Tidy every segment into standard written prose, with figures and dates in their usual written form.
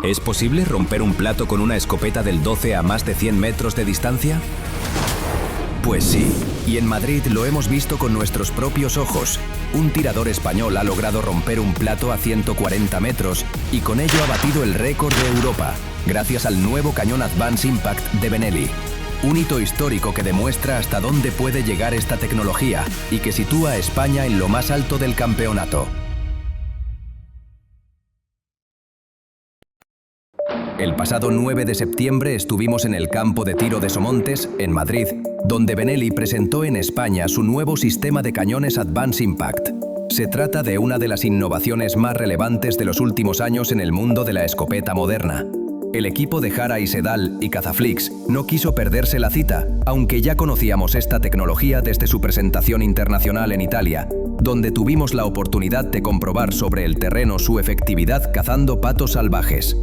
¿Es posible romper un plato con una escopeta del 12 a más de 100 metros de distancia? Pues sí, y en Madrid lo hemos visto con nuestros propios ojos. Un tirador español ha logrado romper un plato a 140 metros y con ello ha batido el récord de Europa, gracias al nuevo cañón Advance Impact de Benelli. Un hito histórico que demuestra hasta dónde puede llegar esta tecnología y que sitúa a España en lo más alto del campeonato. El pasado 9 de septiembre estuvimos en el campo de tiro de Somontes, en Madrid, donde Benelli presentó en España su nuevo sistema de cañones Advance Impact. Se trata de una de las innovaciones más relevantes de los últimos años en el mundo de la escopeta moderna. El equipo de Jara y Sedal y Cazaflix no quiso perderse la cita, aunque ya conocíamos esta tecnología desde su presentación internacional en Italia, donde tuvimos la oportunidad de comprobar sobre el terreno su efectividad cazando patos salvajes.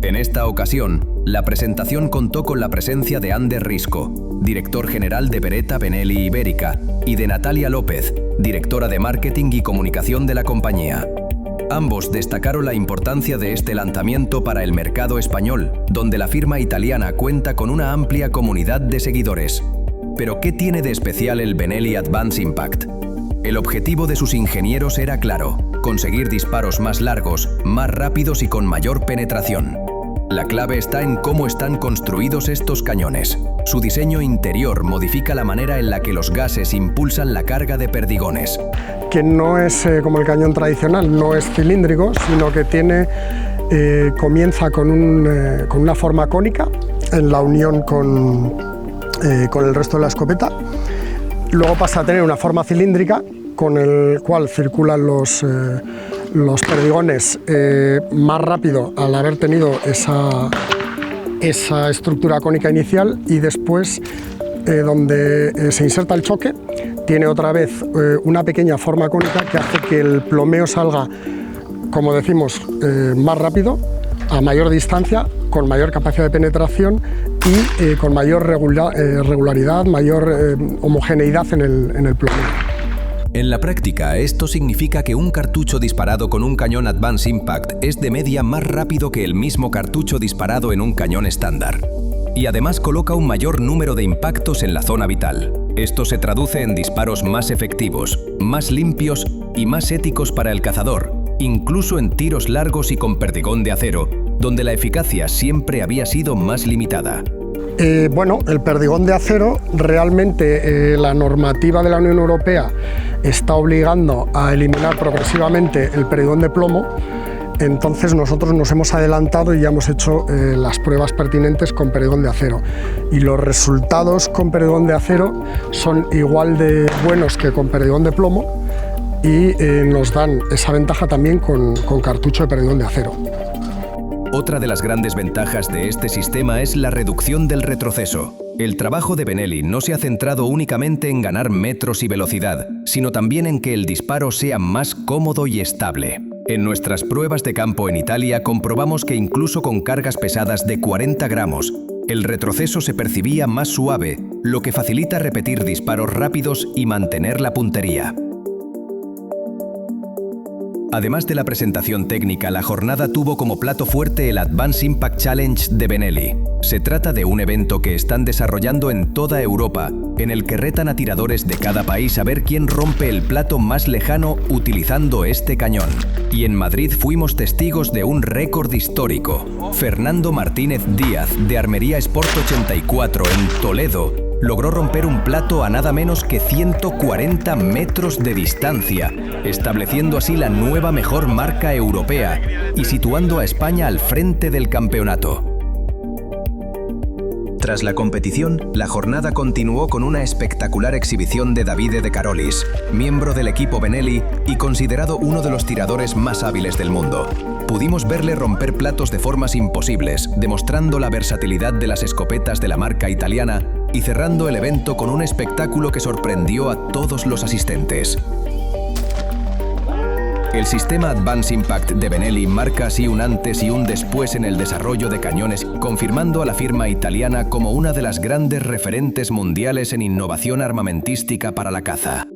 En esta ocasión, la presentación contó con la presencia de Ander Risco, director general de Beretta Benelli Ibérica, y de Natalia López, directora de marketing y comunicación de la compañía. Ambos destacaron la importancia de este lanzamiento para el mercado español, donde la firma italiana cuenta con una amplia comunidad de seguidores. ¿Pero qué tiene de especial el Benelli Advance Impact? El objetivo de sus ingenieros era claro: conseguir disparos más largos, más rápidos y con mayor penetración. La clave está en cómo están construidos estos cañones. Su diseño interior modifica la manera en la que los gases impulsan la carga de perdigones. Que no es como el cañón tradicional, no es cilíndrico, sino que comienza con una forma cónica en la unión con el resto de la escopeta. Luego pasa a tener una forma cilíndrica con el cual circulan los perdigones más rápido al haber tenido esa estructura cónica inicial, y después donde se inserta el choque tiene otra vez una pequeña forma cónica que hace que el plomeo salga, como decimos, más rápido, a mayor distancia, con mayor capacidad de penetración y con mayor regularidad, mayor homogeneidad en el plomeo. En la práctica, esto significa que un cartucho disparado con un cañón Advance Impact es de media más rápido que el mismo cartucho disparado en un cañón estándar. Y además coloca un mayor número de impactos en la zona vital. Esto se traduce en disparos más efectivos, más limpios y más éticos para el cazador, incluso en tiros largos y con perdigón de acero, donde la eficacia siempre había sido más limitada. Bueno, el perdigón de acero, realmente la normativa de la Unión Europea está obligando a eliminar progresivamente el perdigón de plomo. Entonces nosotros nos hemos adelantado y ya hemos hecho las pruebas pertinentes con perdigón de acero. Y los resultados con perdigón de acero son igual de buenos que con perdigón de plomo, y nos dan esa ventaja también con cartucho de perdigón de acero. Otra de las grandes ventajas de este sistema es la reducción del retroceso. El trabajo de Benelli no se ha centrado únicamente en ganar metros y velocidad, sino también en que el disparo sea más cómodo y estable. En nuestras pruebas de campo en Italia comprobamos que incluso con cargas pesadas de 40 gramos, el retroceso se percibía más suave, lo que facilita repetir disparos rápidos y mantener la puntería. Además de la presentación técnica, la jornada tuvo como plato fuerte el Advance Impact Challenge de Benelli. Se trata de un evento que están desarrollando en toda Europa, en el que retan a tiradores de cada país a ver quién rompe el plato más lejano utilizando este cañón. Y en Madrid fuimos testigos de un récord histórico. Fernando Martínez Díaz, de Armería Sport 84 en Toledo, logró romper un plato a nada menos que 140 metros de distancia, estableciendo así la nueva mejor marca europea y situando a España al frente del campeonato. Tras la competición, la jornada continuó con una espectacular exhibición de Davide De Carolis, miembro del equipo Benelli y considerado uno de los tiradores más hábiles del mundo. Pudimos verle romper platos de formas imposibles, demostrando la versatilidad de las escopetas de la marca italiana y cerrando el evento con un espectáculo que sorprendió a todos los asistentes. El sistema Advance Impact de Benelli marca así un antes y un después en el desarrollo de cañones, confirmando a la firma italiana como una de las grandes referentes mundiales en innovación armamentística para la caza.